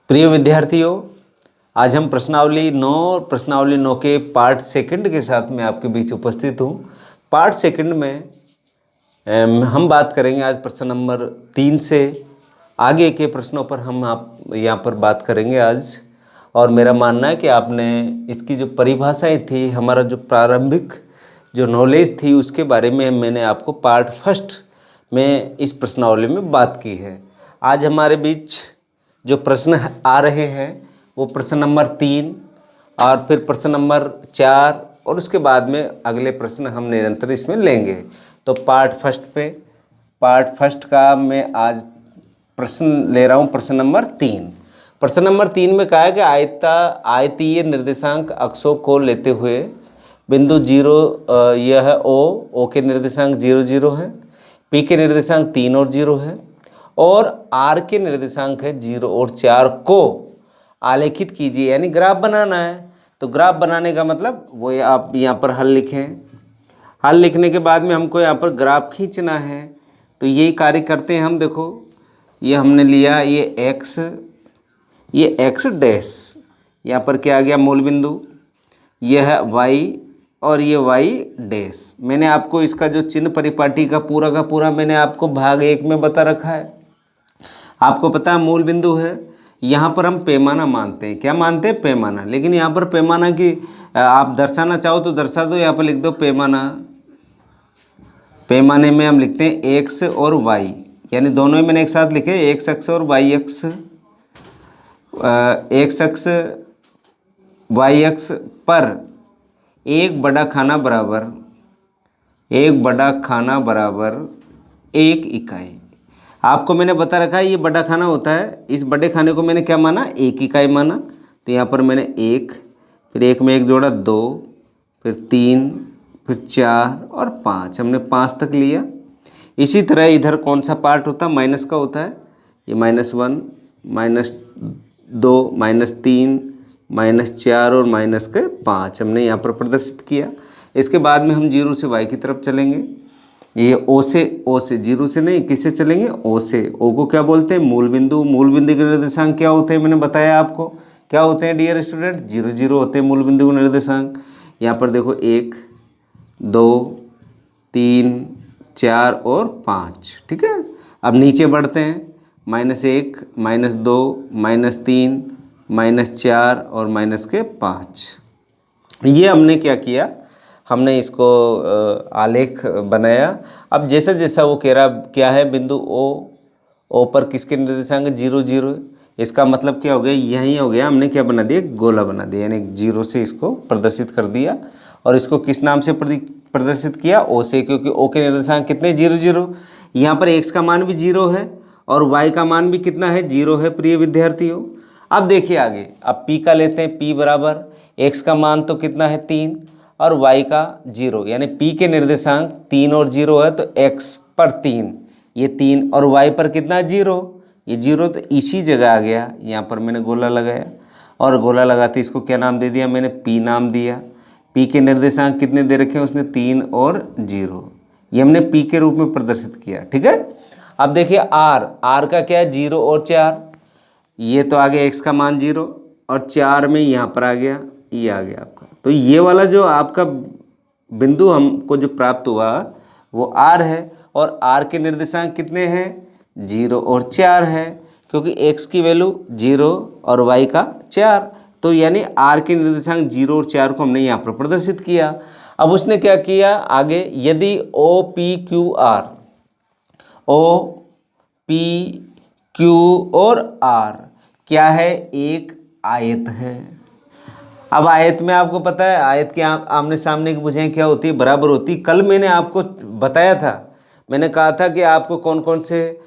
प्रिय विद्यार्थियों, आज हम प्रश्नावली 9 और प्रश्नावली 9 के पार्ट सेकंड के साथ में आपके बीच उपस्थित हूँ। पार्ट सेकंड में हम बात करेंगे आज प्रश्न नंबर 3 से आगे के प्रश्नों पर हम आप यहाँ पर बात करेंगे आज। और मेरा मानना है कि आपने इसकी जो परिभाषाएं थी, हमारा जो प्रारंभिक जो नॉलेज थी उसके बारे में मैंने आपको पार्ट फर्स्ट में इस प्रश्नावली में बात की है। आज हमारे बीच जो प्रश्न आ रहे हैं वो प्रश्न नंबर 3 और फिर प्रश्न नंबर 4 और उसके बाद में अगले प्रश्न हम निरंतर इसमें लेंगे। तो पार्ट फर्स्ट का मैं आज प्रश्न ले रहा हूँ प्रश्न नंबर 3। प्रश्न नंबर 3 में कहा है कि आयतीय निर्देशांक अक्षों को लेते हुए बिंदु 0 यह ओ के निर्देशांक 0 0 है, पी के निर्देशांक 3 और 0 है और आर के निर्देशांक है 0 और 4 को आलेखित कीजिए, यानी ग्राफ बनाना है। तो ग्राफ बनाने का मतलब वो आप यहाँ पर हल लिखें। हल लिखने के बाद में हमको यहाँ पर ग्राफ खींचना है। तो यही कार्य करते हैं हम। देखो, ये हमने लिया ये एक्स डैश, यहाँ पर क्या आ गया मूल बिंदु, यह है वाई और ये वाई डैश। मैंने आपको इसका जो चिन्ह परिपाटी का पूरा मैंने आपको भाग 1 में बता रखा है। आपको पता है मूल बिंदु है, यहाँ पर हम पैमाना मानते हैं। क्या मानते हैं? पैमाना। लेकिन यहाँ पर पैमाना की आप दर्शाना चाहो तो दर्शा दो, यहाँ पर लिख दो पैमाना। पैमाने में हम लिखते हैं एक्स और वाई, यानी दोनों ही मैंने एक साथ लिखे, एक्स अक्ष और वाई अक्ष। एक्स अक्ष वाई अक्ष पर एक बड़ा खाना बराबर 1 इकाई। आपको मैंने बता रखा है ये बड़ा खाना होता है। इस बड़े खाने को मैंने क्या माना? 1 इकाई माना। तो यहाँ पर मैंने 1, फिर 1 में 1 जोड़ा 2, फिर 3, फिर 4 और 5, हमने 5 तक लिया। इसी तरह इधर कौन सा पार्ट होता है? माइनस का होता है। ये -1, -2, -3, -4 और -5 हमने यहाँ पर प्रदर्शित किया। इसके बाद में हम 0 से y की तरफ चलेंगे। ये ओ से 0 से नहीं, किससे चलेंगे? ओ से। ओ को क्या बोलते हैं? मूल बिंदु। मूल बिंदु के निर्देशांक क्या होते हैं? मैंने बताया आपको क्या होते हैं डियर स्टूडेंट? 0 0 होते हैं मूल बिंदु के निर्देशांक। यहाँ पर देखो 1 2 3 4 और 5। ठीक है, अब नीचे बढ़ते हैं। -1 -2 -3 -4 और -5। ये हमने क्या किया? हमने इसको आलेख बनाया। अब जैसा जैसा वो कह रहा क्या है बिंदु ओ पर किसके निर्देशांक 0 0, इसका मतलब क्या हो गया? यही हो गया। हमने क्या बना दिया? गोला बना दिया, यानी 0 से इसको प्रदर्शित कर दिया। और इसको किस नाम से प्रदर्शित किया? ओ से, क्योंकि ओ के निर्देशांक कितने? 0 0। यहाँ पर x का मान भी 0 है और y का मान भी कितना है? 0 है प्रिय विद्यार्थियों। अब देखिए आगे, अब p का लेते हैं। p बराबर x का मान तो कितना है? 3 और y का 0, यानी p के निर्देशांक 3 और 0 है। तो x पर 3, ये 3 और y पर कितना? 0, ये 0। तो इसी जगह आ गया। यहाँ पर मैंने गोला लगाया और गोला लगाते इसको क्या नाम दे दिया? मैंने p नाम दिया। p के निर्देशांक कितने दे रखे हैं उसने? 3 और 0। ये हमने p के रूप में प्रदर्शित किया। ठीक है, अब देखिए r का क्या है? 0 और 4। ये तो आ गया x का मान 0 और 4 में यहाँ पर आ गया, ये आ गया आपका। तो ये वाला जो आपका बिंदु हमको जो प्राप्त हुआ वो r है और r के निर्देशांक कितने हैं? 0 और 4 है, क्योंकि x की वैल्यू 0 और y का 4। तो यानी r के निर्देशांक 0 और 4 को हमने यहाँ पर प्रदर्शित किया। अब उसने क्या किया आगे? यदि OPQR और R क्या है? एक आयत है। अब आयत में आपको पता है आयत के आमने सामने की भुजाएं क्या होती है? बराबर होती। कल मैंने आपको बताया था, मैंने कहा था कि आपको कौन कौन से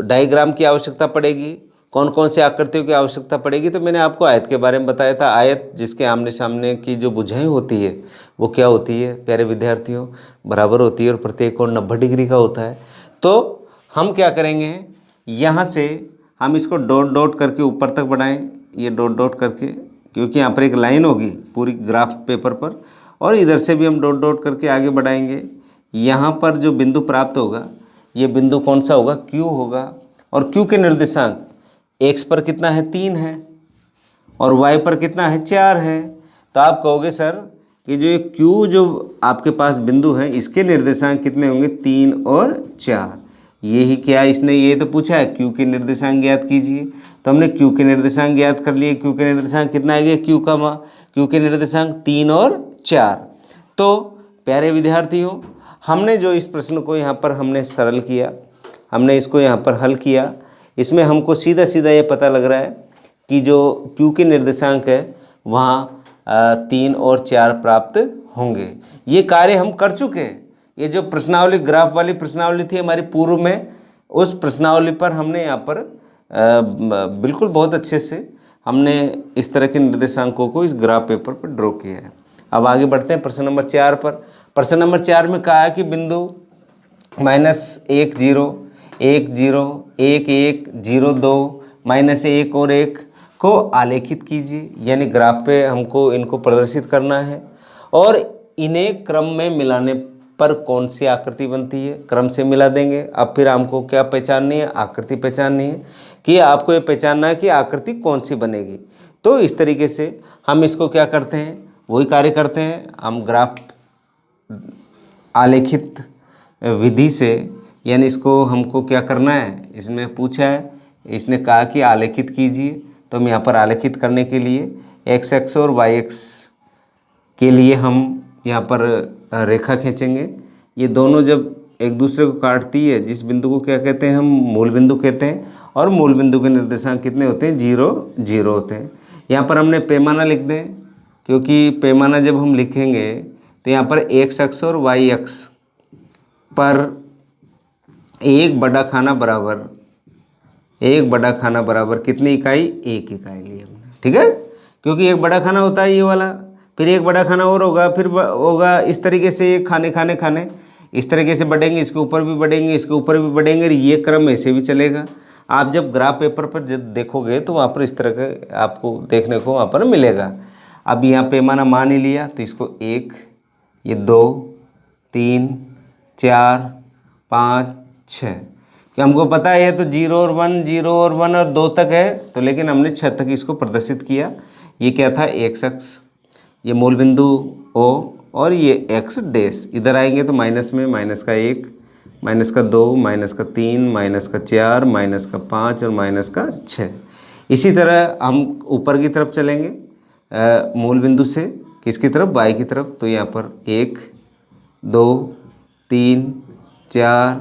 डायग्राम की आवश्यकता पड़ेगी, कौन कौन से आकृतियों की आवश्यकता पड़ेगी। तो मैंने आपको आयत के बारे में बताया था। आयत जिसके आमने सामने की जो भुजाएं होती है वो क्या होती है प्यारे विद्यार्थियों? बराबर होती है और प्रत्येक कोण 90 डिग्री का होता है। तो हम क्या करेंगे, यहाँ से हम इसको डॉट डॉट करके ऊपर तक बढ़ाएं, ये डॉट डॉट करके, क्योंकि यहाँ पर एक लाइन होगी पूरी ग्राफ पेपर पर, और इधर से भी हम डॉट डॉट करके आगे बढ़ाएंगे। यहाँ पर जो बिंदु प्राप्त होगा ये बिंदु कौन सा होगा? Q होगा। और Q के निर्देशांक x पर कितना है 3 है और y पर कितना है 4 है। तो आप कहोगे सर कि जो ये q जो आपके पास बिंदु है इसके निर्देशांक कितने होंगे 3 और 4। ये ही क्या इसने ये तो पूछा है q के निर्देशांक ज्ञात कीजिए, तो हमने q के निर्देशांक ज्ञात कर लिए। q के निर्देशांक कितना आ गया q के निर्देशांक 3 और 4। तो प्यारे विद्यार्थियों, हमने जो इस प्रश्न को यहाँ पर हमने सरल किया, हमने इसको यहाँ पर हल किया, इसमें हमको सीधा सीधा ये पता लग रहा है कि जो q के निर्देशांक है वहाँ 3 और 4 प्राप्त होंगे। ये कार्य हम कर चुके हैं। ये जो प्रश्नावली ग्राफ वाली प्रश्नावली थी हमारी पूर्व में, उस प्रश्नावली पर हमने यहाँ पर बिल्कुल बहुत अच्छे से हमने इस तरह के निर्देशांकों को इस ग्राफ पेपर पर ड्रॉ किया है। अब आगे बढ़ते हैं प्रश्न नंबर 4 पर। प्रश्न नंबर 4 में कहा है कि बिंदु -1 0 1 0 1 1 0 2 -1 और 1 को आलेखित कीजिए, यानी ग्राफ पे हमको इनको प्रदर्शित करना है और इन्हें क्रम में मिलाने पर कौन सी आकृति बनती है, क्रम से मिला देंगे। अब फिर हमको क्या पहचाननी है, आकृति पहचाननी है कि आपको ये पहचानना है कि आकृति कौन सी बनेगी। तो इस तरीके से हम इसको क्या करते हैं, वही कार्य करते हैं। हम ग्राफ आलेखित विधि से, यानी इसको हमको क्या करना है, इसमें पूछा है, इसने कहा कि आलेखित कीजिए, तो हम यहाँ पर आलेखित करने के लिए एक्स एक्स और वाई एक्स के लिए हम यहाँ पर रेखा खींचेंगे। ये दोनों जब एक दूसरे को काटती है, जिस बिंदु को क्या कहते हैं हम मूल बिंदु कहते हैं, और मूल बिंदु के निर्देशांक कितने होते हैं 0 0 होते हैं। यहाँ पर हमने पैमाना लिख दें, क्योंकि पैमाना जब हम लिखेंगे तो यहाँ पर एक्स अक्ष और वाई अक्ष पर एक बड़ा खाना बराबर कितनी इकाई, 1 इकाई ली हमने, ठीक है। क्योंकि एक बड़ा खाना होता है ये वाला, फिर एक बड़ा खाना और होगा, फिर होगा इस तरीके से ये खाने इस तरीके से बढ़ेंगे, इसके ऊपर भी बढ़ेंगे, इसके ऊपर भी बढ़ेंगे, ये क्रम ऐसे भी चलेगा। आप जब ग्राफ पेपर पर जब देखोगे तो वहाँ पर इस तरह का आपको देखने को वहाँ पर मिलेगा। अब यहाँ पैमाना मान ही लिया, तो इसको 1, ये 2 3 4 5 6, कि हमको पता है तो 0 और 1 0 और 1 और 2 तक है, तो लेकिन हमने 6 तक इसको प्रदर्शित किया। ये क्या था, एक्स अक्ष, ये मूल बिंदु O और ये एक्स डैश। इधर आएंगे तो माइनस में माइनस का 1, माइनस का 2, माइनस का 3, माइनस का 4, माइनस का 5 और माइनस का 6। इसी तरह हम ऊपर की तरफ चलेंगे मूल बिंदु से किसकी तरफ, y की तरफ। तो यहाँ पर 1 2 3 4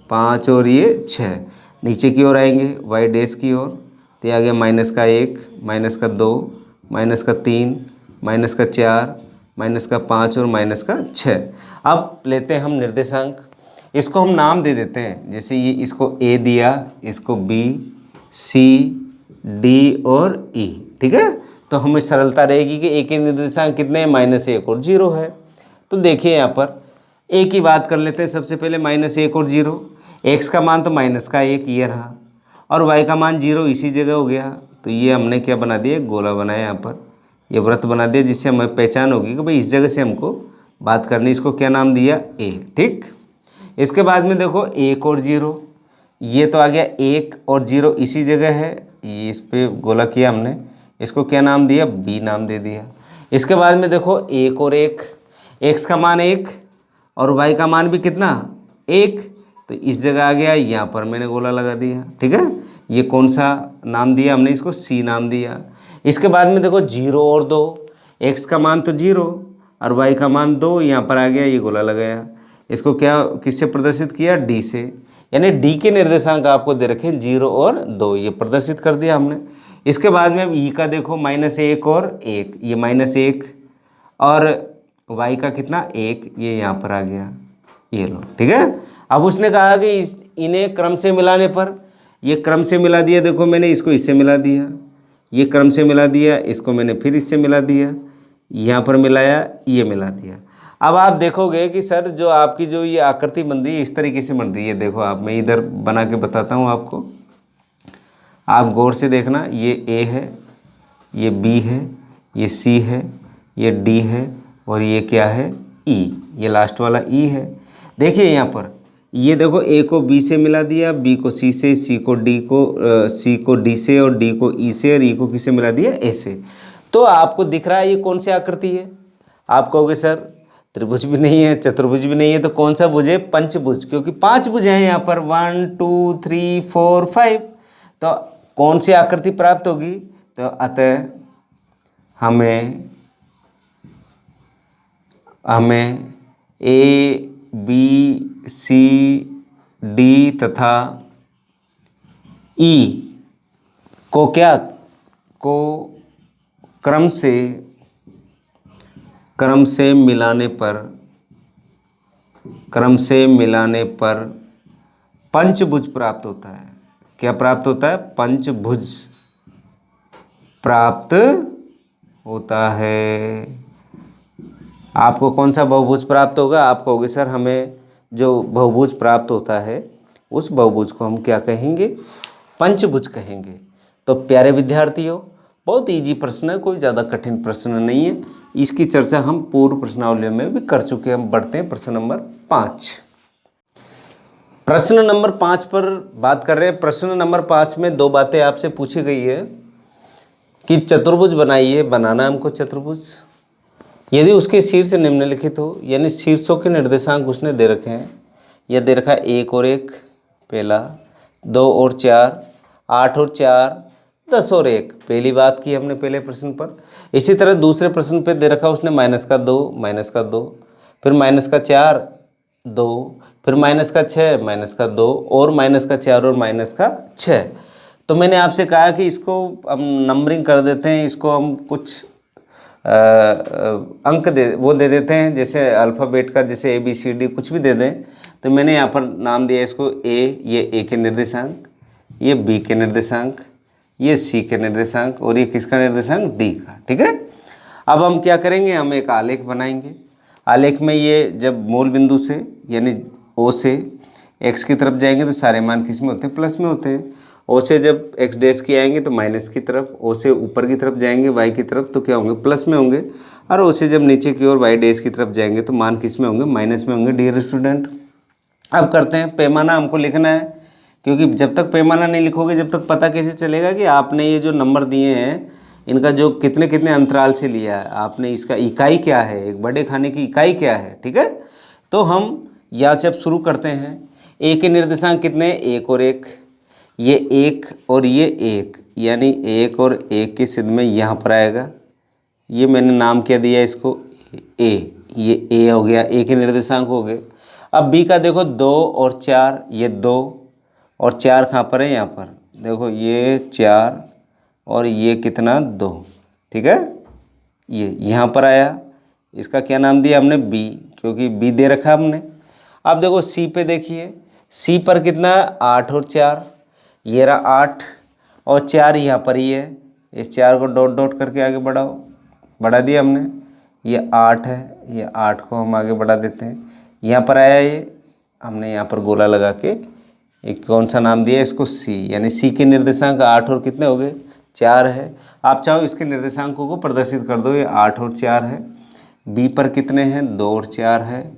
5 और ये 6। नीचे की ओर आएंगे y डैश की ओर, तो आ गया माइनस का 1, माइनस का 2, माइनस का 3, माइनस का 4, माइनस का 5 और माइनस का 6। अब लेते हैं हम निर्देशांक, इसको हम नाम दे देते हैं। जैसे ये इसको A दिया, इसको B, C, D और E, ठीक है। तो हमें सरलता रहेगी कि A के निर्देशांक कितने हैं, -1 और 0 है। तो देखिए यहाँ पर A की बात कर लेते हैं सबसे पहले, -1 और 0। x का मान तो माइनस का 1 ये रहा, और y का मान 0 इसी जगह हो गया। तो ये हमने क्या बना दिया, गोला बनाया, यहाँ पर ये वृत्त बना दिया, जिससे हमें पहचान होगी कि भाई इस जगह से हमको बात करनी। इसको क्या नाम दिया, a, ठीक। इसके बाद में देखो 1 और 0, ये तो आ गया 1 और 0 इसी जगह है, ये इस पर गोला किया हमने, इसको क्या नाम दिया, b नाम दे दिया। इसके बाद में देखो 1 और 1, x का मान 1 और y का मान भी कितना 1, तो इस जगह आ गया, यहाँ पर मैंने गोला लगा दिया, ठीक है। ये कौन सा नाम दिया हमने, इसको C नाम दिया। इसके बाद में देखो 0 और 2, x का मान तो 0 और y का मान 2, यहाँ पर आ गया, ये गोला लगाया। इसको क्या किससे प्रदर्शित किया, D से, यानी D के निर्देशांक आपको दे रखे 0 और 2, ये प्रदर्शित कर दिया हमने। इसके बाद में अब E का देखो -1 और 1, ये -1 और y का कितना 1, ये यहाँ पर आ गया, ये लो, ठीक है। अब उसने कहा कि इन्हें क्रम से मिलाने पर, ये क्रम से मिला दिया, देखो मैंने इसको इससे मिला दिया, ये क्रम से मिला दिया, इसको मैंने फिर इससे मिला दिया, यहाँ पर मिलाया, ये मिला दिया। अब आप देखोगे कि सर जो आपकी जो ये आकृति बन रही है इस तरीके से बन रही है। देखो आप, मैं इधर बना के बताता हूँ आपको, आप गौर से देखना, ये A है, ये B है, ये C है, ये D है और ये क्या है E, ये लास्ट वाला E है। देखिए यहाँ पर ये देखो ए को बी से मिला दिया, बी को सी से, सी को डी से, और डी को ई से, और ई को किसे मिला दिया, ए से। तो आपको दिख रहा है ये कौन सी आकृति है? आप कहोगे सर त्रिभुज भी नहीं है, चतुर्भुज भी नहीं है, तो कौन सा भुज है? पंचभुज, क्योंकि 5 भुज हैं यहाँ पर, 1 2 3 4 5। तो कौन सी आकृति प्राप्त होगी? तो अतः हमें ए बी सी डी तथा ई को क्रम से मिलाने पर पंचभुज प्राप्त होता है। क्या प्राप्त होता है? पंचभुज प्राप्त होता है। आपको कौन सा बहुभुज प्राप्त होगा? आप कहोगे सर हमें जो बहुभुज प्राप्त होता है उस बहुभुज को हम क्या कहेंगे? पंचभुज कहेंगे। तो प्यारे विद्यार्थियों, बहुत इजी प्रश्न है, कोई ज़्यादा कठिन प्रश्न नहीं है। इसकी चर्चा हम पूर्व प्रश्नावली में भी कर चुके हैं। हम बढ़ते हैं प्रश्न नंबर 5। प्रश्न नंबर 5 पर बात कर रहे हैं। प्रश्न नंबर 5 में 2 बातें आपसे पूछी गई है कि चतुर्भुज बनाइए, बनाना हमको चतुर्भुज। यदि उसके शीर्ष निम्नलिखित हो, यानी शीर्षों के निर्देशांक उसने दे रखे हैं। यह दे रखा है 1 और 1 पहला, 2 और 4, 8 और 4, 10 और 1। पहली बात की हमने पहले प्रश्न पर। इसी तरह दूसरे प्रश्न पे दे रखा उसने -2, फिर -4, 2, फिर -6, -2, और -4 और -6। तो मैंने आपसे कहा कि इसको हम नंबरिंग कर देते हैं, इसको हम कुछ अंक दे देते हैं, जैसे अल्फ़ाबेट का, जैसे ABCD कुछ भी दे दें। तो मैंने यहाँ पर नाम दिया इसको ए, ये ए के निर्देशांक, ये बी के निर्देशांक, ये सी के निर्देशांक, और ये किसका निर्देशांक? डी का। ठीक है। अब हम क्या करेंगे? हम एक आलेख बनाएंगे। आलेख में ये जब मूल बिंदु से यानी ओ से एक्स की तरफ जाएंगे तो सारे मान किस में होते हैं? प्लस में होते हैं। ओ से जब एक्स डैश की आएंगे तो माइनस की तरफ, ओ से ऊपर की तरफ जाएंगे वाई की तरफ तो क्या होंगे? प्लस में होंगे। और ओ से जब नीचे की ओर वाई डैश की तरफ जाएंगे तो मान किस में होंगे? माइनस में होंगे। डियर स्टूडेंट, अब करते हैं। पैमाना हमको लिखना है, क्योंकि जब तक पैमाना नहीं लिखोगे जब तक पता कैसे चलेगा कि आपने ये जो नंबर दिए हैं इनका जो कितने कितने अंतराल से लिया है, आपने इसका इकाई क्या है, एक बड़े खाने की इकाई क्या है। ठीक है। तो हम यहाँ से अब शुरू करते हैं। ए के निर्देशांक कितने? 1 और 1, ये 1 और ये 1, यानी 1 और 1 की सिद्ध में यहाँ पर आएगा। ये मैंने नाम क्या दिया इसको? ए। ये ए हो गया, ए के निर्देशांक हो गए। अब बी का देखो 2 और 4, ये 2 और 4 कहाँ पर है? यहाँ पर देखो, ये 4 और ये कितना? 2। ठीक है। ये यहाँ पर आया, इसका क्या नाम दिया हमने? बी, क्योंकि बी दे रखा हमने। अब देखो सी पे देखिए, सी पर कितना? 8 और 4, ये रहा 8 और 4 यहाँ पर ही है। इस 4 को डॉट डॉट करके आगे बढ़ाओ, बढ़ा दिया हमने। ये 8 है, ये 8 को हम आगे बढ़ा देते हैं। यहाँ पर आया, ये हमने यहाँ पर गोला लगा के एक कौन सा नाम दिया इसको? सी, यानी सी के निर्देशांक 8 और कितने हो गए? 4 है। आप चाहो इसके निर्देशांकों को प्रदर्शित कर दो, ये 8 और 4 है। बी पर कितने हैं? 2 और 4 है।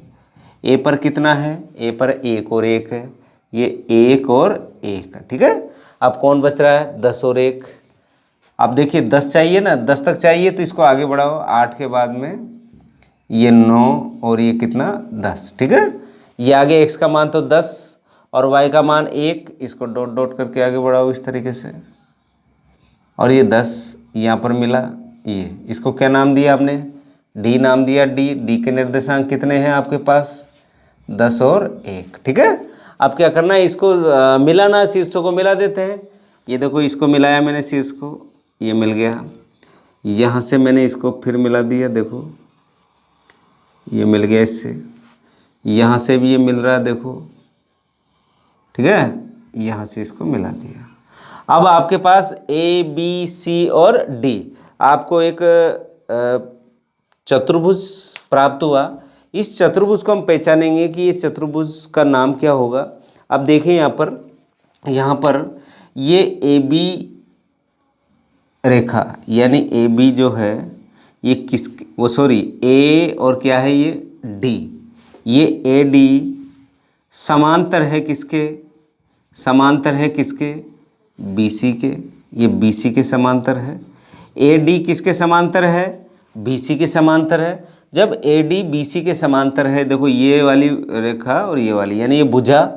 ए पर कितना है? ए पर 1 और 1 है, ये 1 और 1 है। ठीक है। अब कौन बच रहा है? 10 और 1। अब देखिए 10 चाहिए ना, 10 तक चाहिए तो इसको आगे बढ़ाओ। 8 के बाद में ये 9 और ये कितना? 10। ठीक है। ये आगे x का मान तो 10 और y का मान 1, इसको डॉट डॉट करके आगे बढ़ाओ इस तरीके से। और ये 10 यहाँ पर मिला, ये इसको क्या नाम दिया आपने? डी नाम दिया। डी के निर्देशांक कितने हैं आपके पास? 10 और 1। ठीक है। अब क्या करना है? इसको मिलाना, शीर्षों को मिला देते हैं। ये देखो इसको मिलाया मैंने शीर्ष को, ये मिल गया। यहाँ से मैंने इसको फिर मिला दिया, देखो ये मिल गया इससे। यहाँ से भी ये मिल रहा है, देखो। ठीक है। यहाँ से इसको मिला दिया। अब आपके पास ए बी सी और डी, आपको एक चतुर्भुज प्राप्त हुआ। इस चतुर्भुज को हम पहचानेंगे कि ये चतुर्भुज का नाम क्या होगा। अब देखें यहाँ पर ये ए बी रेखा, यानी ए बी जो है ये किस, वो सॉरी ए और क्या है ये डी, ये ए डी समांतर है किसके, समांतर है किसके, BC के, ये BC के समांतर है। AD किसके समांतर है, BC के समांतर है। जब AD BC के समांतर है, देखो ये वाली रेखा और ये वाली, यानी ये भुजा,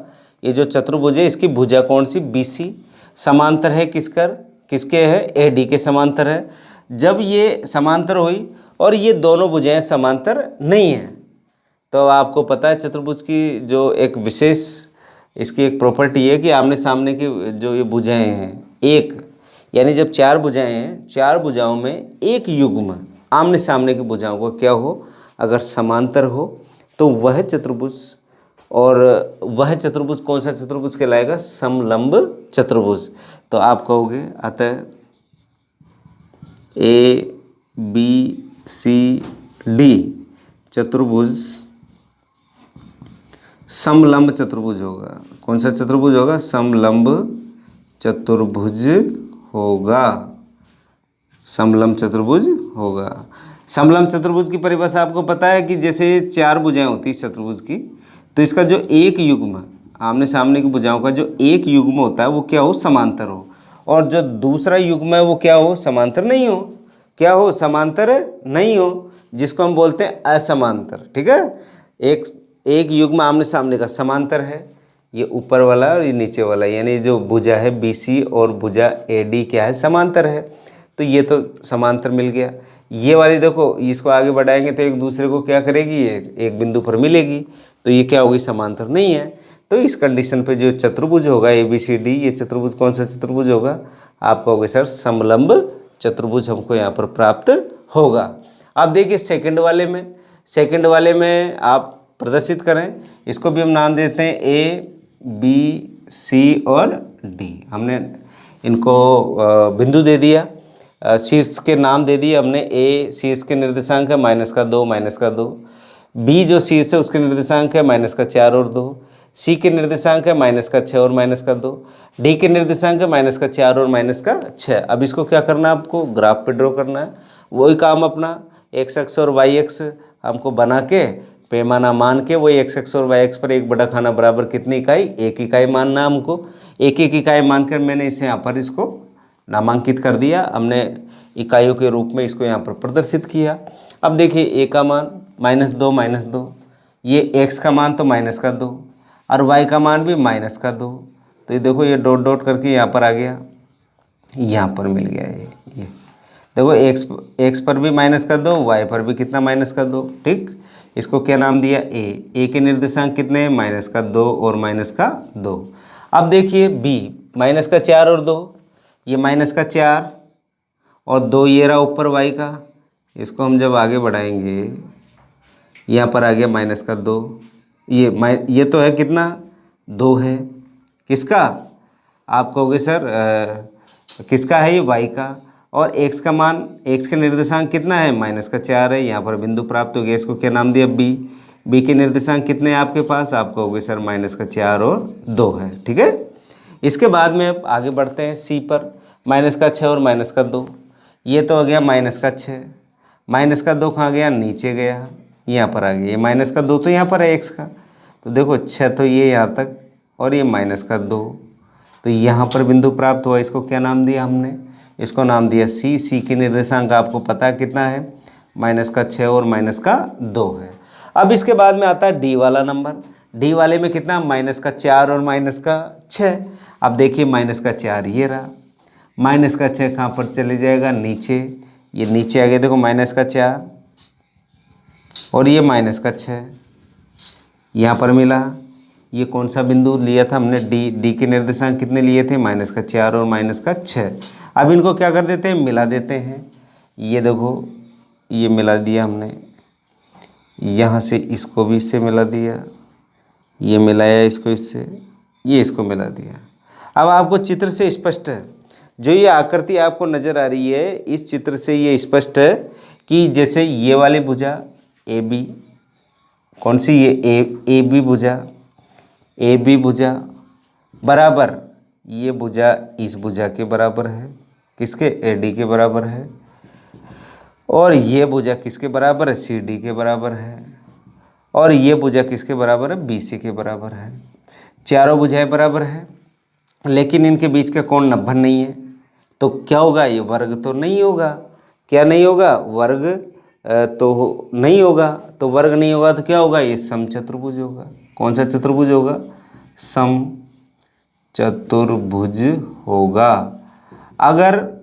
ये जो चतुर्भुज है इसकी भुजा कौन सी, BC, समांतर है किसकर, किसके है, AD के समांतर है। जब ये समांतर हुई और ये दोनों भुजाएं समांतर नहीं हैं, तो आपको पता है चतुर्भुज की जो एक विशेष इसकी एक प्रॉपर्टी है कि आमने सामने की जो ये भुजाएं हैं एक, यानी जब चार भुजाएं हैं, चार भुजाओं में एक युग्म आमने सामने की भुजाओं को क्या हो, अगर समांतर हो तो वह चतुर्भुज, और वह चतुर्भुज कौन सा चतुर्भुज कहलाएगा, समलंब चतुर्भुज। तो आप कहोगे अतः ABCD चतुर्भुज समलंब चतुर्भुज होगा। कौन सा चतुर्भुज होगा, समलंब चतुर्भुज होगा, समलंब चतुर्भुज होगा। समलंब चतुर्भुज की परिभाषा आपको पता है कि जैसे चार भुजाएं होती है चतुर्भुज की, तो इसका जो एक युग्म, आमने सामने की भुजाओं का जो एक युग्म होता है वो क्या हो, समांतर हो, और जो दूसरा युग्म है वो क्या हो, समांतर नहीं हो। क्या हो, समांतर नहीं हो, जिसको हम बोलते हैं असमांतर। ठीक है, एक युग्म आमने सामने का समांतर है, ये ऊपर वाला और ये नीचे वाला, यानी जो भुजा है BC और भुजा AD क्या है, समांतर है, तो ये तो समांतर मिल गया। ये वाली देखो, इसको आगे बढ़ाएंगे तो एक दूसरे को क्या करेगी, एक बिंदु पर मिलेगी, तो ये क्या होगी, समांतर नहीं है। तो इस कंडीशन पे जो चतुर्भुज होगा ABCD, ये चतुर्भुज कौन सा चतुर्भुज होगा, आप कहोगे सर समलंब चतुर्भुज हमको यहाँ पर प्राप्त होगा। अब देखिए सेकंड वाले में आप प्रदर्शित करें, इसको भी हम नाम देते हैं ABC और D। हमने इनको बिंदु दे दिया, शीर्ष के नाम दे दिए हमने। A शीर्ष के निर्देशांक है -2 -2, B जो शीर्ष है उसके निर्देशांक है -4 और 2, C के निर्देशांक है -6 और -2, D के निर्देशांक है -4 और -6। अब इसको क्या करना है, आपको ग्राफ पे ड्रॉ करना है। वही काम अपना x अक्ष और y अक्ष हमको बना के पैमाना मान के वही x अक्ष और y अक्ष पर 1/खाना बराबर कितनी इकाई, 1 इकाई मानना हमको। 1 इकाई मानकर मैंने इसे यहाँ पर इसको नामांकित कर दिया, हमने इकाइयों के रूप में इसको यहाँ पर प्रदर्शित किया। अब देखिए a का मान -2 -2, ये x का मान तो -2 और y का मान भी -2, तो ये देखो ये डॉट डॉट करके यहाँ पर आ गया, यहाँ पर मिल गया ये देखो x पर भी -2, y पर भी कितना -2। ठीक, इसको क्या नाम दिया, a के निर्देशांक कितने हैं, -2 और -2। अब देखिए b -4 और 2, ये -4 और 2 ये रहा ऊपर y का, इसको हम जब आगे बढ़ाएंगे यहाँ पर आ गया -2, ये तो है कितना, 2 है, किसका, आप कहोगे सर किसका है, ये y का, और x का मान, x के निर्देशांक कितना है, -4 है, यहाँ पर बिंदु प्राप्त हो गया, इसको क्या नाम दिया, b के निर्देशांक कितने हैं आपके पास, आप कहोगे सर -4 और 2 है। ठीक है, इसके बाद में अब आगे बढ़ते हैं c पर, -6 और -2, ये तो हो गया -6, -2 कहाँ गया, नीचे गया, यहाँ पर आ गया, ये -2 तो यहाँ पर है x का, तो देखो 6 तो ये यहाँ तक और ये -2, तो यहाँ पर बिंदु प्राप्त हुआ, इसको क्या नाम दिया हमने, इसको नाम दिया c के निर्देशांक आपको पता है कितना है, -6 और -2 है। अब इसके बाद में आता है d वाला नंबर, d वाले में कितना, -4 और -6। अब देखिए -4 ये रहा, -6 कहाँ पर चले जाएगा, नीचे, ये नीचे आ गया, देखो -4 और ये -6 यहाँ पर मिला। ये कौन सा बिंदु लिया था हमने, d के निर्देशांक कितने लिए थे, -4 और -6। अब इनको क्या कर देते हैं, मिला देते हैं। ये देखो ये मिला दिया हमने, यहाँ से इसको भी इससे मिला दिया, ये मिलाया इसको इससे, ये इसको मिला दिया। अब आपको चित्र से स्पष्ट है, जो ये आकृति आपको नज़र आ रही है, इस चित्र से ये स्पष्ट है कि जैसे ये वाली भुजा AB, कौन सी, ये AB भुजा बराबर, ये भुजा इस भुजा के बराबर है, किसके, AD के बराबर है, और ये भुजा किसके बराबर है, CD के बराबर है, और ये भुजा किसके बराबर है, BC के बराबर है। चारों भुजाएं बराबर है, लेकिन इनके बीच का कोण 90 नहीं है, तो क्या होगा, ये वर्ग तो नहीं होगा। क्या नहीं होगा, वर्ग तो नहीं होगा। तो वर्ग नहीं होगा तो क्या होगा, ये समचतुर्भुज होगा। कौन सा चतुर्भुज होगा, समचतुर्भुज होगा। अगर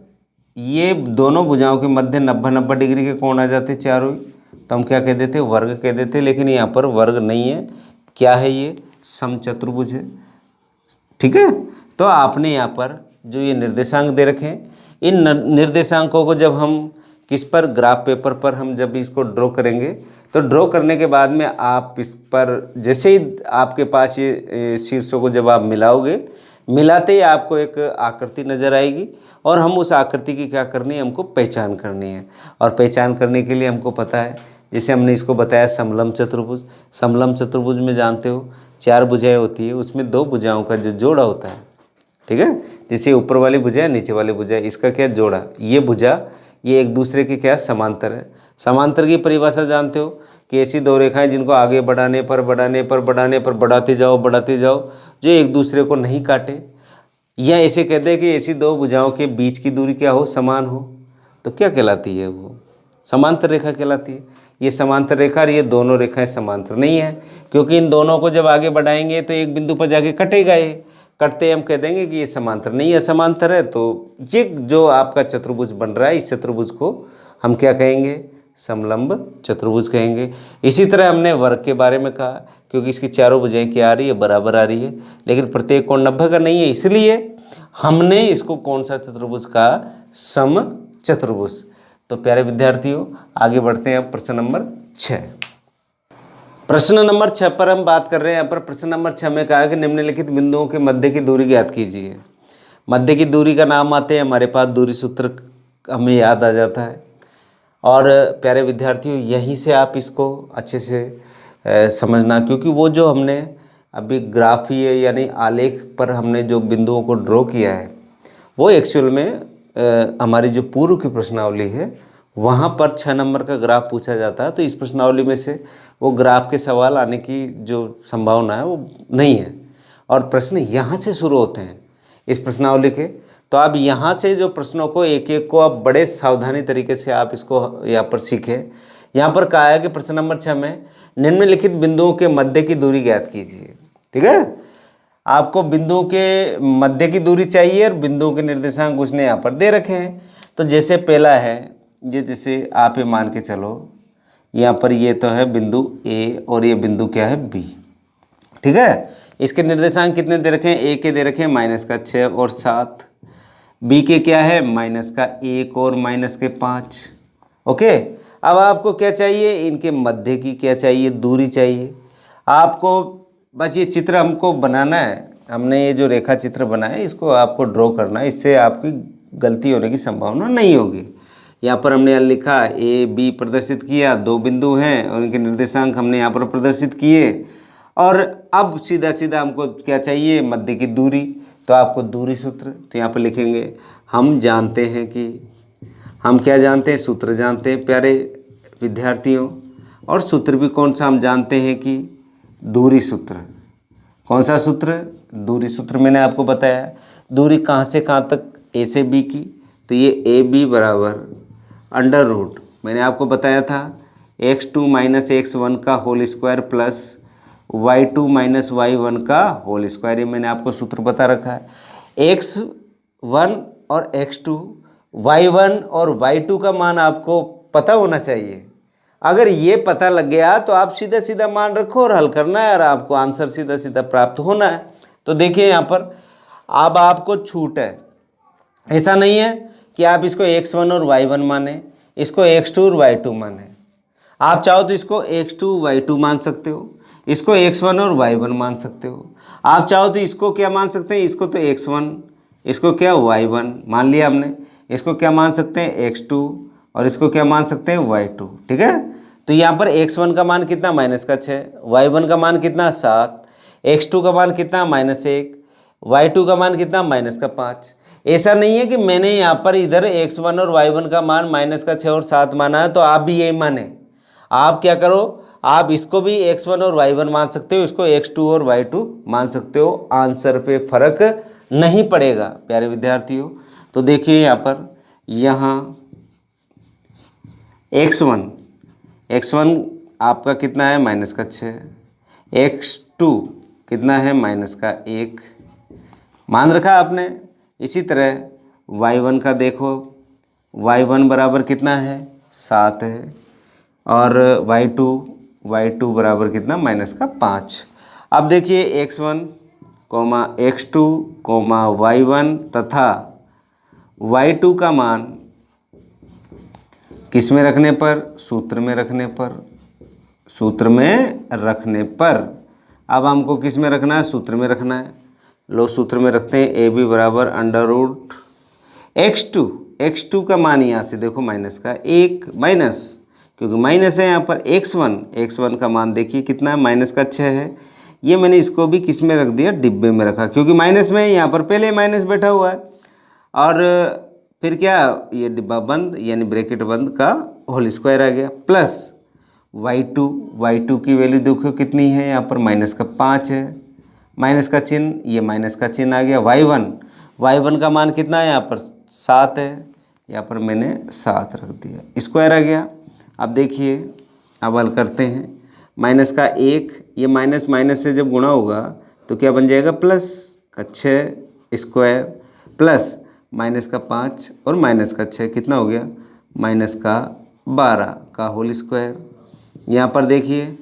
ये दोनों भुजाओं के मध्य 90-90 डिग्री के कोण आ जाते चारों, तो हम क्या कह देते, वर्ग कह देते। लेकिन यहाँ पर वर्ग नहीं है, क्या है, ये समचतुर्भुज है। ठीक है, तो आपने यहाँ पर जो ये निर्देशांक दे रखे हैं, इन निर्देशांकों को जब हम किस पर, ग्राफ पेपर पर हम जब इसको ड्रॉ करेंगे, तो ड्रॉ करने के बाद में आप इस पर जैसे ही आपके पास ये शीर्षों को जब आप मिलाओगे, मिलाते ही आपको एक आकृति नज़र आएगी, और हम उस आकृति की क्या करनी है, हमको पहचान करनी है। और पहचान करने के लिए हमको पता है, जैसे हमने इसको बताया समलंब चतुर्भुज। समलंब चतुर्भुज में जानते हो 4 भुजाएं होती है, उसमें 2 भुजाओं का जो जोड़ा होता है, ठीक है, जैसे ऊपर वाली भुजा है, नीचे वाली भुजा है, इसका क्या जोड़ा, ये भुजा ये एक दूसरे के क्या समांतर है। समांतर की परिभाषा जानते हो कि ऐसी 2 रेखाएं जिनको आगे बढ़ाने पर बढ़ाते जाओ जो एक दूसरे को नहीं काटे, या ऐसे कहते हैं कि ऐसी 2 भुजाओं के बीच की दूरी क्या हो, समान हो, तो क्या कहलाती है, वो समांतर रेखा कहलाती है। ये समांतर रेखा और ये दोनों रेखाएं समांतर नहीं है, क्योंकि इन दोनों को जब आगे बढ़ाएंगे तो एक बिंदु पर जाके कटेगा, ये कटते हम कह देंगे कि ये समांतर नहीं है, समांतर है। तो ये जो आपका चतुर्भुज बन रहा है, इस चतुर्भुज को हम क्या कहेंगे, समलंब चतुर्भुज कहेंगे। इसी तरह हमने वर्ग के बारे में कहा, क्योंकि इसकी चारों भुजाएं क्या आ रही है, बराबर आ रही है, लेकिन प्रत्येक कोण 90 का नहीं है, इसलिए हमने इसको कौन सा चतुर्भुज कहा, सम चतुर्भुज। तो प्यारे विद्यार्थियों, आगे बढ़ते हैं अब प्रश्न नंबर 6। प्रश्न नंबर 6 पर हम बात कर रहे हैं। यहाँ पर प्रश्न नंबर 6 में कहा कि निम्नलिखित बिंदुओं के मध्य की दूरी ज्ञात कीजिए। मध्य की दूरी का नाम आते हैं हमारे पास, दूरी सूत्र हमें याद आ जाता है। और प्यारे विद्यार्थियों, यहीं से आप इसको अच्छे से समझना, क्योंकि वो जो हमने अभी ग्राफीय यानी आलेख पर हमने जो बिंदुओं को ड्रॉ किया है, वो एक्चुअल में हमारी जो पूर्व की प्रश्नावली है, वहाँ पर 6 नंबर का ग्राफ पूछा जाता है। तो इस प्रश्नावली में से वो ग्राफ के सवाल आने की जो संभावना है वो नहीं है, और प्रश्न यहाँ से शुरू होते हैं इस प्रश्नावली के। तो आप यहाँ से जो प्रश्नों को एक एक को आप बड़े सावधानी तरीके से आप इसको यहाँ पर सीखें। यहाँ पर कहा है कि प्रश्न नंबर 6 में निम्नलिखित बिंदुओं के मध्य की दूरी ज्ञात कीजिए। ठीक है, आपको बिंदुओं के मध्य की दूरी चाहिए और बिंदुओं के निर्देशांक उसने यहाँ पर दे रखे हैं। तो जैसे पहला है, ये जैसे आप ये मान के चलो, यहाँ पर ये तो है बिंदु ए और ये बिंदु क्या है, बी। ठीक है, इसके निर्देशांक कितने दे रखे हैं, ए के दे रखे हैं -6 और 7, बी के क्या है -1 और -5। ओके, अब आपको क्या चाहिए, इनके मध्य की क्या चाहिए, दूरी चाहिए आपको। बस ये चित्र हमको बनाना है, हमने ये जो रेखा चित्र बनाया है इसको आपको ड्रॉ करना है, इससे आपकी गलती होने की संभावना नहीं होगी। यहाँ पर हमने लिखा ए बी प्रदर्शित किया, 2 बिंदु हैं और उनके निर्देशांक हमने यहाँ पर प्रदर्शित किए। और अब सीधा सीधा हमको क्या चाहिए, मध्य की दूरी। तो आपको दूरी सूत्र, तो यहाँ पर लिखेंगे, हम जानते हैं कि, हम क्या जानते हैं, सूत्र जानते हैं प्यारे विद्यार्थियों। और सूत्र भी कौन सा हम जानते हैं कि दूरी सूत्र। कौन सा सूत्र, दूरी सूत्र मैंने आपको बताया। दूरी कहाँ से कहाँ तक, ए से बी की, तो ये ए बी बराबर √ मैंने आपको बताया था x2 - x1 का whole square plus y2 - y1 का होल स्क्वायर। ये मैंने आपको सूत्र बता रखा है। x1 और x2, y1 और y2 का मान आपको पता होना चाहिए। अगर ये पता लग गया तो आप सीधा सीधा मान रखो और हल करना है, और आपको आंसर सीधा सीधा प्राप्त होना है। तो देखिए यहाँ पर अब आपको छूट है, ऐसा नहीं है कि आप इसको x1 और y1 माने, इसको x2 और y2 माने। आप चाहो तो इसको x2 y2 मान सकते हो, इसको x1 और y1 मान सकते हो। आप चाहो तो इसको क्या मान सकते हैं, इसको तो x1, इसको क्या y1 मान लिया हमने, इसको क्या मान सकते हैं x2 और इसको क्या मान सकते हैं y2। ठीक है, तो यहाँ पर x1 का मान कितना -6, y1 का मान कितना 7, x2 का मान कितना -1, y2 का मान कितना -5। ऐसा नहीं है कि मैंने यहाँ पर इधर x1 और y1 का मान -6 और 7 माना है तो आप भी यही माने। आप क्या करो, आप इसको भी x1 और y1 मान सकते हो, इसको x2 और y2 मान सकते हो, आंसर पे फर्क नहीं पड़ेगा प्यारे विद्यार्थियों। तो देखिए यहाँ x1 आपका कितना है -6, x2 कितना है -1 मान रखा आपने। इसी तरह y1 का देखो, y1 बराबर कितना है 7 है, और y2 बराबर कितना -5। अब देखिए x1, x2, y1 तथा y2 का मान किस में रखने पर, सूत्र में रखने पर। अब हमको किस में रखना है, सूत्र में रखना है। लो सूत्र में रखते हैं, AB बराबर √ x2 का मान यहाँ से देखो -1 माइनस, क्योंकि माइनस है यहाँ पर x1 का मान देखिए कितना है -6 है। ये मैंने इसको भी किस में रख दिया, डिब्बे में रखा, क्योंकि माइनस में यहाँ पर पहले माइनस बैठा हुआ है। और फिर क्या, ये डिब्बा बंद यानी ब्रैकेट बंद का होल स्क्वायर आ गया, प्लस y2 की वैल्यू देखो कितनी है, यहाँ पर -5 है, माइनस का चिन्ह, ये माइनस का चिन्ह आ गया। y1 का मान कितना है, यहाँ पर 7 है, यहाँ पर मैंने 7 रख दिया, स्क्वायर आ गया। अब देखिए, अब हल करते हैं, -1, ये माइनस से जब गुणा होगा तो क्या बन जाएगा, +6 स्क्वायर प्लस -5 और -6 कितना हो गया, -12 का होल स्क्वायर। यहाँ पर देखिए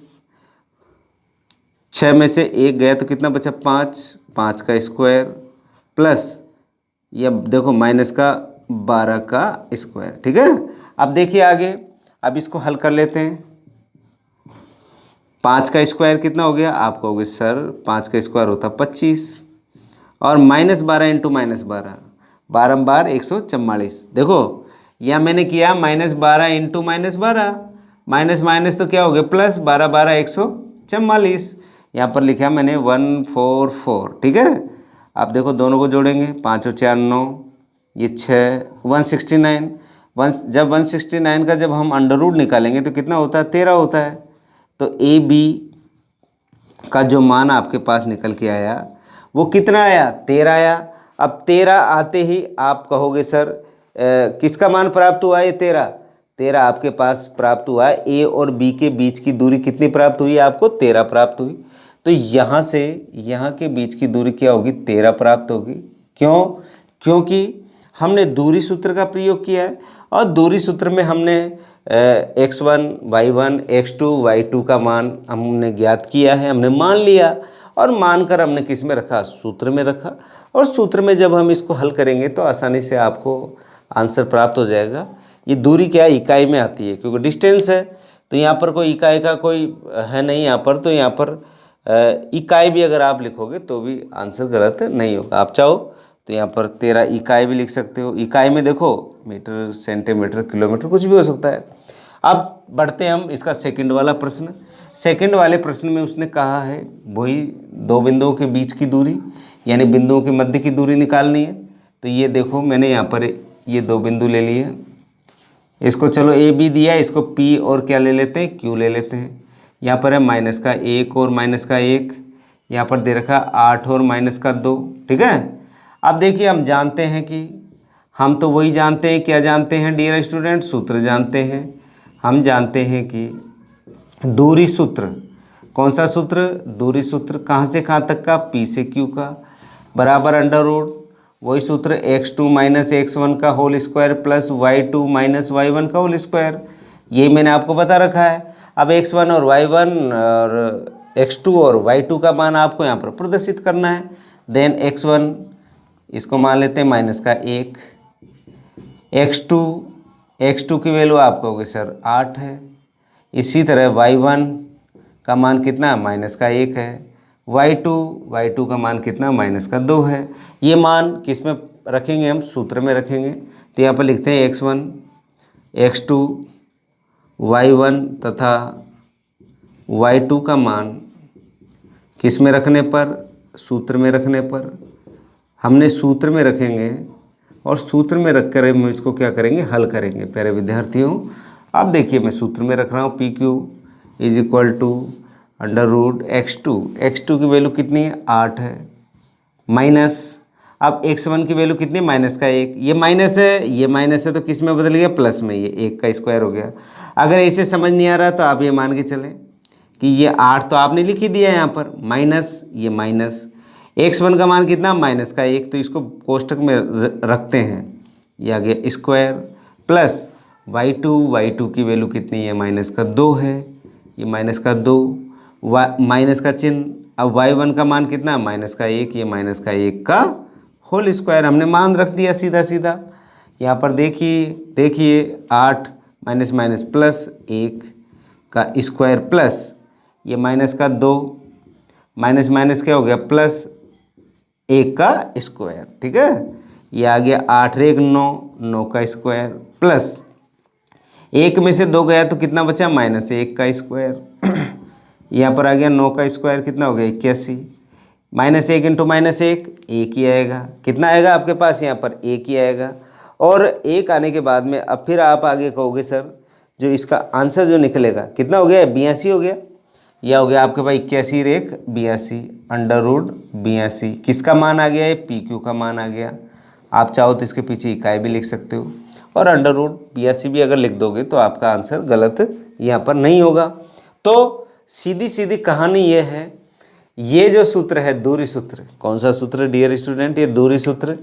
6 में से 1 गया तो कितना बचा, 5 का स्क्वायर प्लस ये देखो -12 का स्क्वायर। ठीक है, अब देखिए आगे, अब इसको हल कर लेते हैं। 5 का स्क्वायर कितना हो गया, आप कहोगे सर 5 का स्क्वायर होता 25, और -12 इंटू -12, 12 144। देखो यहाँ मैंने किया -12 इंटू -12, माइनस तो क्या हो गया प्लस, 12 144, यहाँ पर लिखा मैंने 144। ठीक है, आप देखो दोनों को जोड़ेंगे, 5 और 4 9, ये 6 169, जब 169 का जब हम अंडर रूट निकालेंगे तो कितना होता है, 13 होता है। तो AB का जो मान आपके पास निकल के आया वो कितना आया, 13 आया। अब 13 आते ही आप कहोगे सर किसका मान प्राप्त हुआ है, 13 आपके पास प्राप्त हुआ है। A और B के बीच की दूरी कितनी प्राप्त हुई, आपको 13 प्राप्त हुई। तो यहाँ से यहाँ के बीच की दूरी क्या होगी, 13 प्राप्त होगी। क्यों, क्योंकि हमने दूरी सूत्र का प्रयोग किया है, और दूरी सूत्र में हमने x1 y1 x2 y2 का मान हमने ज्ञात किया है, हमने मान लिया, और मानकर हमने किस में रखा, सूत्र में रखा। और सूत्र में जब हम इसको हल करेंगे तो आसानी से आपको आंसर प्राप्त हो जाएगा। ये दूरी क्या है, इकाई में आती है, क्योंकि डिस्टेंस है तो यहाँ पर कोई इकाई का कोई है नहीं यहाँ पर, तो यहाँ पर इकाई भी अगर आप लिखोगे तो भी आंसर गलत नहीं होगा। आप चाहो तो यहाँ पर 13 इकाई भी लिख सकते हो। इकाई में देखो मीटर सेंटीमीटर किलोमीटर कुछ भी हो सकता है। अब बढ़ते हैं हम इसका सेकंड वाला प्रश्न। सेकंड वाले प्रश्न में उसने कहा है वही दो बिंदुओं के बीच की दूरी यानी बिंदुओं के मध्य की दूरी निकालनी है। तो ये देखो मैंने यहाँ पर ये दो बिंदु ले लिए, इसको चलो ए बी दिया, इसको पी और क्या ले लेते हैं, क्यू ले लेते हैं। यहाँ पर है -1 और -1, यहाँ पर दे रखा 8 और -2। ठीक है, अब देखिए हम जानते हैं कि हम तो वही जानते हैं, क्या जानते हैं डियर स्टूडेंट, सूत्र जानते हैं। हम जानते हैं कि दूरी सूत्र, कौन सा सूत्र, दूरी सूत्र, कहाँ से कहाँ तक का, P से Q का, बराबर अंडर रूट वही सूत्र x2 - x1 का whole square plus y2 - y1 का होल स्क्वायर। यही मैंने आपको बता रखा है। अब x1 और y1 और x2 और y2 का मान आपको यहाँ पर प्रदर्शित करना है। देन x1 इसको मान लेते हैं -1, x2 की वैल्यू आप कहोगे सर 8 है। इसी तरह y1 का मान कितना, -1 है। y2 का मान कितना, -2 है। ये मान किस में रखेंगे, हम सूत्र में रखेंगे। तो यहाँ पर लिखते हैं x1 x2 y1 तथा y2 का मान किस में रखने पर, सूत्र में रखने पर। हमने सूत्र में रखेंगे और सूत्र में रख कर हम इसको क्या करेंगे, हल करेंगे प्यारे विद्यार्थियों। अब देखिए मैं सूत्र में रख रहा हूँ PQ is equal to under root x2 की वैल्यू कितनी है 8 है, माइनस अब x1 की वैल्यू कितनी है -1, ये माइनस है तो किस में बदल गया प्लस में, ये 1 का स्क्वायर हो गया। अगर ऐसे समझ नहीं आ रहा तो आप ये मान के चलें कि ये 8 तो आपने लिख ही दिया यहाँ पर, माइनस ये माइनस x1 का मान कितना -1, तो इसको कोष्टक में रखते हैं, ये आ गया स्क्वायर प्लस y2 की वैल्यू कितनी है -2 है, ये -2 माइनस का चिन्ह, अब y1 का मान कितना -1, ये -1 का होल स्क्वायर हमने मान रख दिया सीधा सीधा। यहाँ पर देखिए 8 माइनस प्लस 1 का स्क्वायर प्लस ये -2 माइनस क्या हो गया प्लस 1 का स्क्वायर, ठीक है। ये आ गया 8 × 9 का स्क्वायर प्लस 1 में से 2 गया तो कितना बचा -1 का स्क्वायर। यहाँ पर आ गया 9 का स्क्वायर कितना हो गया 81, -1 × -1 1 ही आएगा, कितना आएगा आपके पास यहाँ पर 1 ही आएगा। और 1 आने के बाद में अब फिर आप आगे कहोगे सर जो इसका आंसर जो निकलेगा कितना हो गया 82 हो गया, यह हो गया आपके पास 81 रेख 82 अंडर रूट 82, किसका मान आ गया है PQ का मान आ गया। आप चाहो तो इसके पीछे इकाई भी लिख सकते हो और अंडर रूट 82 भी अगर लिख दोगे तो आपका आंसर गलत यहाँ पर नहीं होगा। तो सीधी कहानी ये है, ये जो सूत्र है दूरी सूत्र, कौन सा सूत्र डियर स्टूडेंट, ये दूरी सूत्र,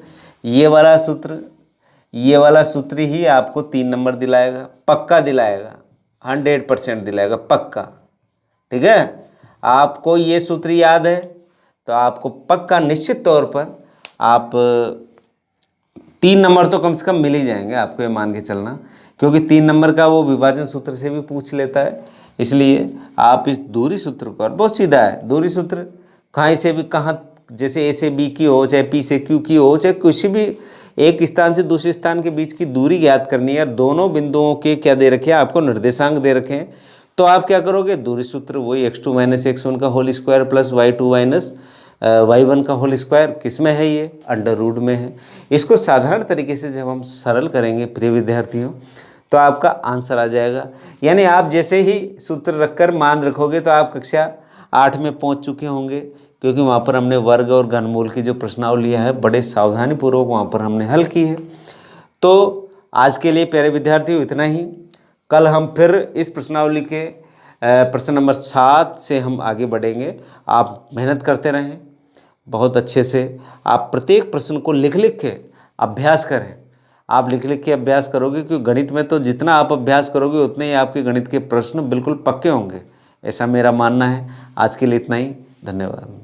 ये वाला सूत्र ही आपको 3 नंबर दिलाएगा, पक्का दिलाएगा, 100% दिलाएगा पक्का, ठीक है। आपको ये सूत्र याद है तो आपको पक्का निश्चित तौर पर आप 3 नंबर तो कम से कम मिल ही जाएंगे, आपको ये मान के चलना, क्योंकि 3 नंबर का वो विभाजन सूत्र से भी पूछ लेता है। इसलिए आप इस दूरी सूत्र को, बहुत सीधा है दूरी सूत्र, कहीं से भी कहाँ, जैसे ए से बी की हो, चाहे पी से क्यू की हो, चाहे किसी भी एक स्थान से दूसरे स्थान के बीच की दूरी ज्ञात करनी है, दोनों बिंदुओं के क्या दे रखे हैं आपको निर्देशांक दे रखे हैं, तो आप क्या करोगे दूरी सूत्र वही x2 - x1 का whole square plus y2 - y1 का होल स्क्वायर, किस में है ये अंडर रूट में है। इसको साधारण तरीके से जब हम सरल करेंगे प्रिय विद्यार्थियों तो आपका आंसर आ जाएगा। यानी आप जैसे ही सूत्र रखकर मान रखोगे तो आप कक्षा 8 में पहुंच चुके होंगे, क्योंकि वहाँ पर हमने वर्ग और घनमूल की जो प्रश्नावलियाँ है बड़े सावधानी पूर्वक वहाँ पर हमने हल की है। तो आज के लिए प्यारे विद्यार्थियों इतना ही, कल हम फिर इस प्रश्नावली के प्रश्न नंबर 7 से हम आगे बढ़ेंगे। आप मेहनत करते रहें बहुत अच्छे से, आप प्रत्येक प्रश्न को लिख के अभ्यास करें। आप लिख के अभ्यास करोगे, क्योंकि गणित में तो जितना आप अभ्यास करोगे उतने ही आपके गणित के प्रश्न बिल्कुल पक्के होंगे, ऐसा मेरा मानना है। आज के लिए इतना ही, धन्यवाद।